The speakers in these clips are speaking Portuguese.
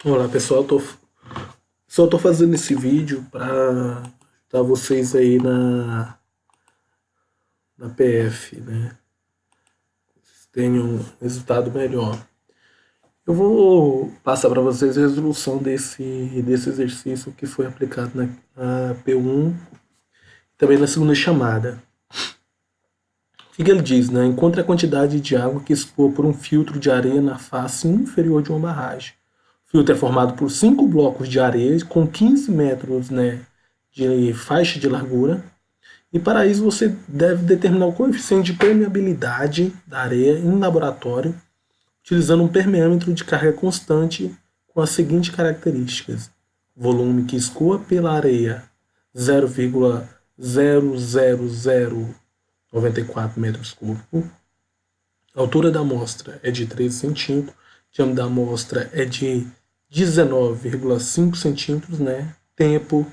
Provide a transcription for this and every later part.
Olá pessoal, só tô fazendo esse vídeo para ajudar vocês aí na PF, né? Tenham um resultado melhor. Eu vou passar para vocês a resolução desse exercício que foi aplicado na P1 e também na segunda chamada. O que ele diz, né? Encontre a quantidade de água que escoa por um filtro de areia na face inferior de uma barragem. O filtro é formado por 5 blocos de areia com 15 metros, né, de faixa de largura. E para isso você deve determinar o coeficiente de permeabilidade da areia em laboratório, utilizando um permeâmetro de carga constante com as seguintes características: volume que escoa pela areia 0,00094 metros cúbicos, a altura da amostra é de 13 centímetros, o diâmetro da amostra é de 19,5 centímetros, né? Tempo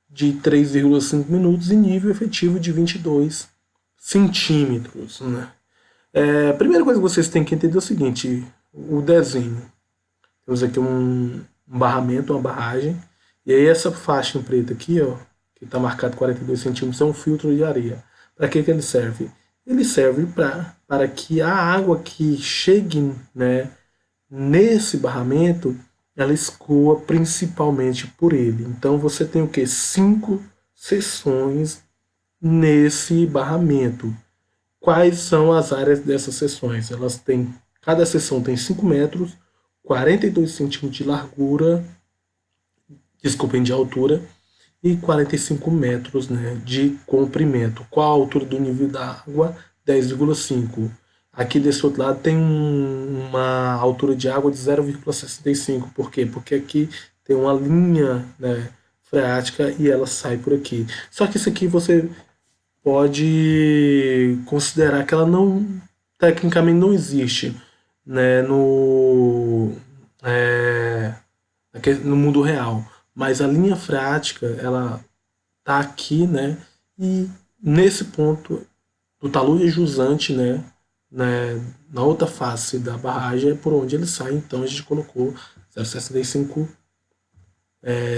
de 3,5 minutos e nível efetivo de 22 centímetros. Né? A primeira coisa que vocês têm que entender é o seguinte: o desenho. Temos aqui um barramento, uma barragem, e aí essa faixa em preto aqui, ó, que está marcado 42 centímetros, é um filtro de areia. Para que ele serve? Ele serve para que a água que chegue, né, nesse barramento, ela escoa principalmente por ele. Então você tem o que? 5 seções nesse barramento. Quais são as áreas dessas seções? Elas têm, cada seção tem 5 metros, 42 centímetros de largura, desculpem, de altura, e 45 metros, né, de comprimento. Qual a altura do nível da água? 10,5. Aqui desse outro lado tem uma altura de água de 0,65. Por quê? Porque aqui tem uma linha, né, freática e ela sai por aqui. Só que isso aqui você pode considerar que ela não, tecnicamente não existe, né, no mundo real. Mas a linha freática, ela tá aqui, né? E nesse ponto do talude jusante, na outra face da barragem é por onde ele sai. Então a gente colocou 0,65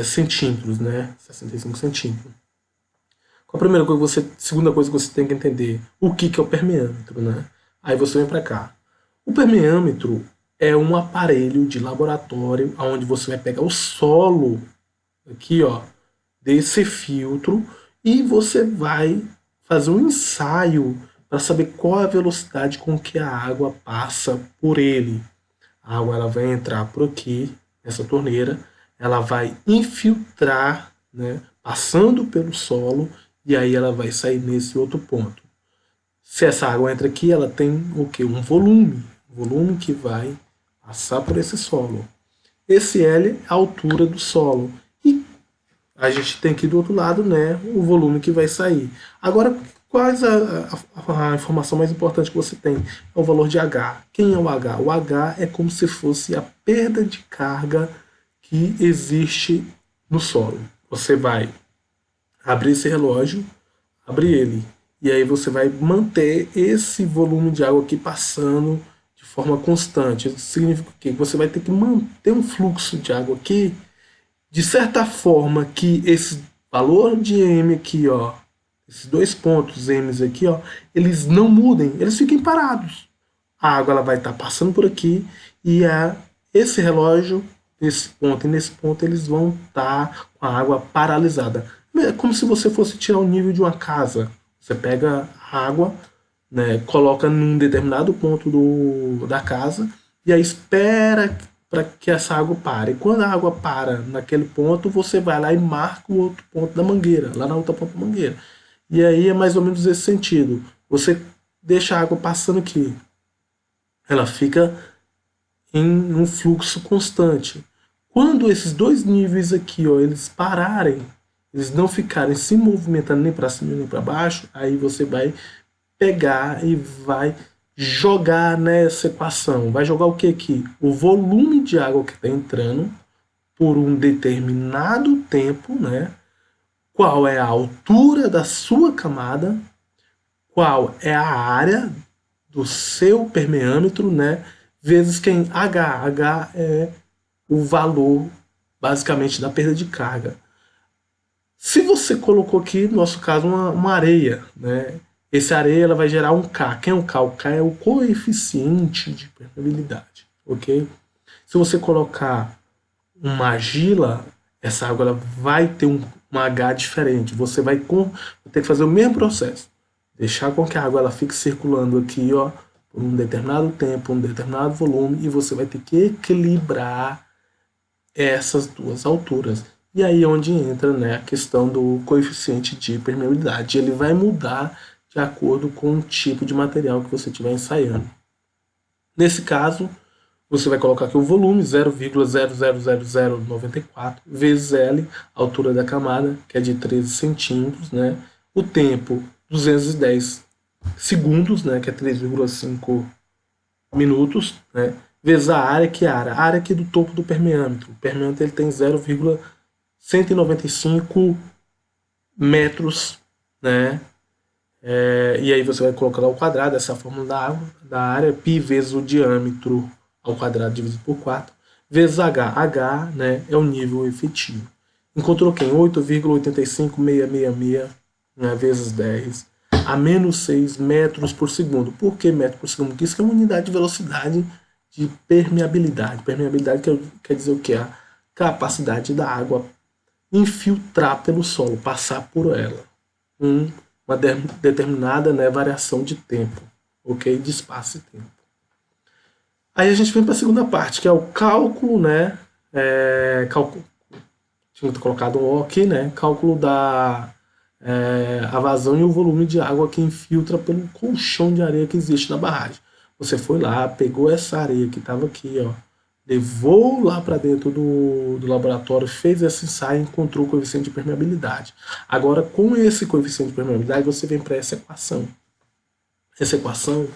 centímetros, né? 65 centímetros. Qual a primeira coisa que você, segunda coisa que você tem que entender? O que é o permeâmetro, né? Aí você vem para cá. O permeâmetro é um aparelho de laboratório onde você vai pegar o solo aqui, ó, desse filtro e você vai fazer um ensaio para saber qual é a velocidade com que a água passa por ele. A água ela vai entrar por aqui, nessa torneira, ela vai infiltrar, né, passando pelo solo, e aí ela vai sair nesse outro ponto. Se essa água entra aqui, ela tem o que? Um volume que vai passar por esse solo. Esse L é a altura do solo. E a gente tem aqui do outro lado, né, o volume que vai sair. Agora, quais a informação mais importante que você tem? É o valor de H. Quem é o H? O H é como se fosse a perda de carga que existe no solo. Você vai abrir esse relógio, abrir ele, e aí você vai manter esse volume de água aqui passando de forma constante. Isso significa o quê? Você vai ter que manter um fluxo de água aqui de certa forma que esse valor de M aqui, ó, esses dois pontos M aqui, ó, eles não mudem, eles fiquem parados. A água ela vai estar passando por aqui e esse relógio, nesse ponto e nesse ponto, eles vão estar com a água paralisada. É como se você fosse tirar o nível de uma casa. Você pega a água, né, coloca num determinado ponto da casa e aí espera para que essa água pare. E quando a água para naquele ponto, você vai lá e marca o outro ponto da mangueira, lá na outra ponta da mangueira. E aí é mais ou menos esse sentido. Você deixa a água passando aqui. Ela fica em um fluxo constante. Quando esses dois níveis aqui, ó, eles pararem, eles não ficarem se movimentando nem para cima nem para baixo, aí você vai pegar e vai jogar nessa equação. Vai jogar o que aqui? O volume de água que está entrando por um determinado tempo, né? Qual é a altura da sua camada, qual é a área do seu permeâmetro, né? Vezes quem? H. H é o valor, basicamente, da perda de carga. Se você colocou aqui, no nosso caso, uma areia, né? Essa areia ela vai gerar um K. Quem é o K? O K é o coeficiente de permeabilidade, ok? Se você colocar uma argila, essa água ela vai ter um H diferente. Você vai ter que fazer o mesmo processo. Deixar com que a água ela fique circulando aqui, ó, por um determinado tempo, um determinado volume, e você vai ter que equilibrar essas duas alturas. E aí é onde entra, né, a questão do coeficiente de permeabilidade. Ele vai mudar de acordo com o tipo de material que você estiver ensaiando. Nesse caso, você vai colocar aqui o volume 0,00094 vezes L, a altura da camada, que é de 13 centímetros, né? O tempo, 210 segundos, né? Que é 3,5 minutos, né? Vezes a área, que é a área aqui do topo do permeâmetro. O permeâmetro ele tem 0,195 metros, né? E aí você vai colocar lá o quadrado, essa é a fórmula da área, π vezes o diâmetro ao quadrado dividido por 4, vezes H. H, né, é o nível efetivo. Encontrou quem? 8,85666, né, vezes 10 a menos 6 metros por segundo. Por que metro por segundo? Porque isso é uma unidade de velocidade de permeabilidade. Permeabilidade quer dizer o que? A capacidade da água infiltrar pelo solo, passar por ela. Uma determinada, né, variação de tempo, ok? De espaço e tempo. Aí a gente vem para a segunda parte, que é o cálculo, né? Tinha colocado um O aqui, né? Cálculo da a vazão e o volume de água que infiltra pelo colchão de areia que existe na barragem. Você foi lá, pegou essa areia que estava aqui, ó, levou lá para dentro do laboratório, fez esse ensaio e encontrou o coeficiente de permeabilidade. Agora, com esse coeficiente de permeabilidade, você vem para essa equação. Essa equação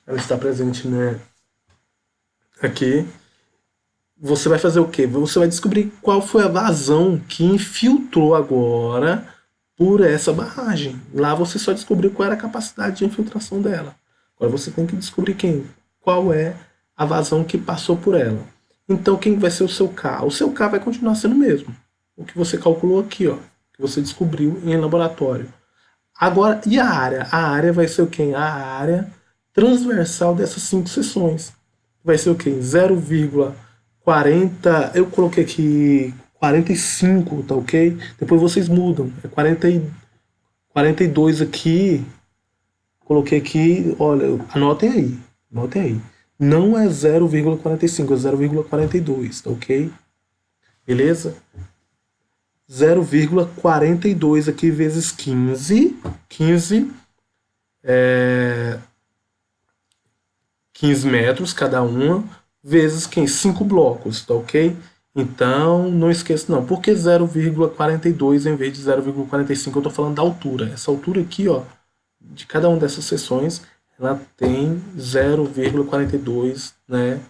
ela está presente, né, aqui. Você vai fazer o quê? Você vai descobrir qual foi a vazão que infiltrou agora por essa barragem. Lá você só descobriu qual era a capacidade de infiltração dela. Agora você tem que descobrir qual é a vazão que passou por ela. Então quem vai ser o seu K? O seu K vai continuar sendo o mesmo. O que você calculou aqui, ó, que você descobriu em laboratório. Agora, e a área? A área vai ser o quê? A área transversal dessas 5 seções. Vai ser o quê? 0,40. Eu coloquei aqui 45, tá ok? Depois vocês mudam. É 42 aqui. Coloquei aqui, olha, anotem aí. Anotem aí. Não é 0,45, é 0,42, tá ok? Beleza? 0,42 aqui vezes 15. 15 metros cada uma, vezes 5 blocos, tá ok? Então, não esqueça não. Por que 0,42 em vez de 0,45? Eu estou falando da altura. Essa altura aqui, ó, de cada uma dessas seções, ela tem 0,42, né,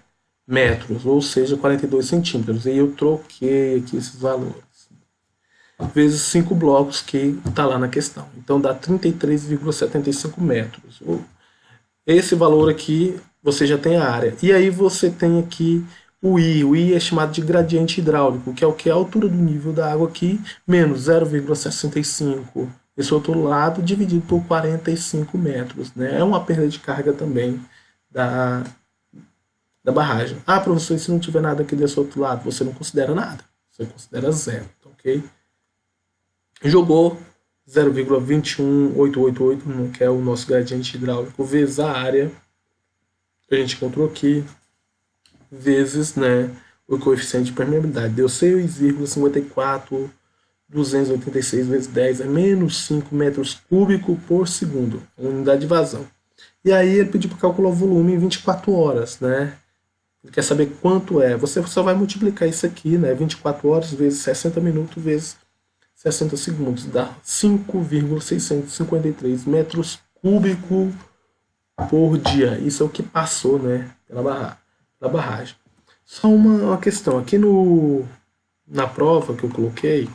metros, ou seja, 42 centímetros. E eu troquei aqui esses valores. Vezes 5 blocos que está lá na questão. Então, dá 33,75 metros. Esse valor aqui, você já tem a área. E aí você tem aqui o I. O I é chamado de gradiente hidráulico, que é o que? A altura do nível da água aqui, menos 0,65. Esse outro lado, dividido por 45 metros. Né? É uma perda de carga também da barragem. Ah, professor, se não tiver nada aqui desse outro lado, você não considera nada. Você considera zero, ok? Jogou 0,21888, que é o nosso gradiente hidráulico, vezes a área que a gente encontrou aqui, vezes, né, o coeficiente de permeabilidade. Deu 6,54, 286 vezes 10 é menos 5 metros cúbicos por segundo, unidade de vazão. E aí ele pediu para calcular o volume em 24 horas, né? Ele quer saber quanto é. Você só vai multiplicar isso aqui, né? 24 horas vezes 60 minutos vezes 60 segundos, dá 5,653 metros cúbicos por dia. Isso é o que passou, né, pela barragem. Só uma questão. Aqui na prova que eu coloquei,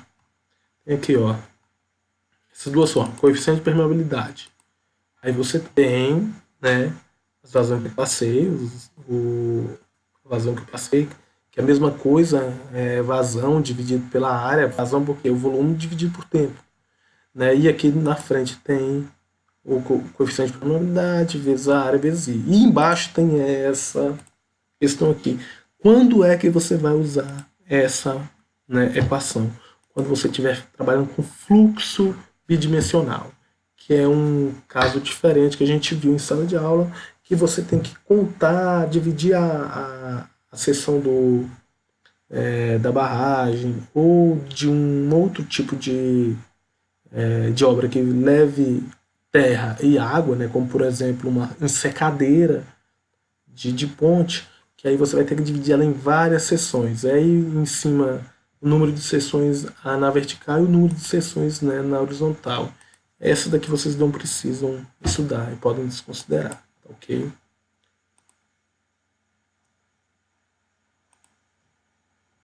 tem aqui, ó, essas duas formas, coeficiente de permeabilidade. Aí você tem, né, as vazões que eu passei, a vazão que eu passei, que é a mesma coisa, vazão dividido pela área, vazão porque o volume dividido por tempo, né? E aqui na frente tem o coeficiente de probabilidade vezes a área vezes I. E embaixo tem essa questão aqui. Quando é que você vai usar essa, né, equação? Quando você estiver trabalhando com fluxo bidimensional, que é um caso diferente que a gente viu em sala de aula, que você tem que contar, dividir a seção da barragem ou de um outro tipo de obra que leve terra e água, né, como por exemplo uma ensecadeira de ponte, que aí você vai ter que dividir ela em várias seções. Aí em cima o número de seções na vertical e o número de seções, né, na horizontal. Essa daqui vocês não precisam estudar e podem desconsiderar, tá ok?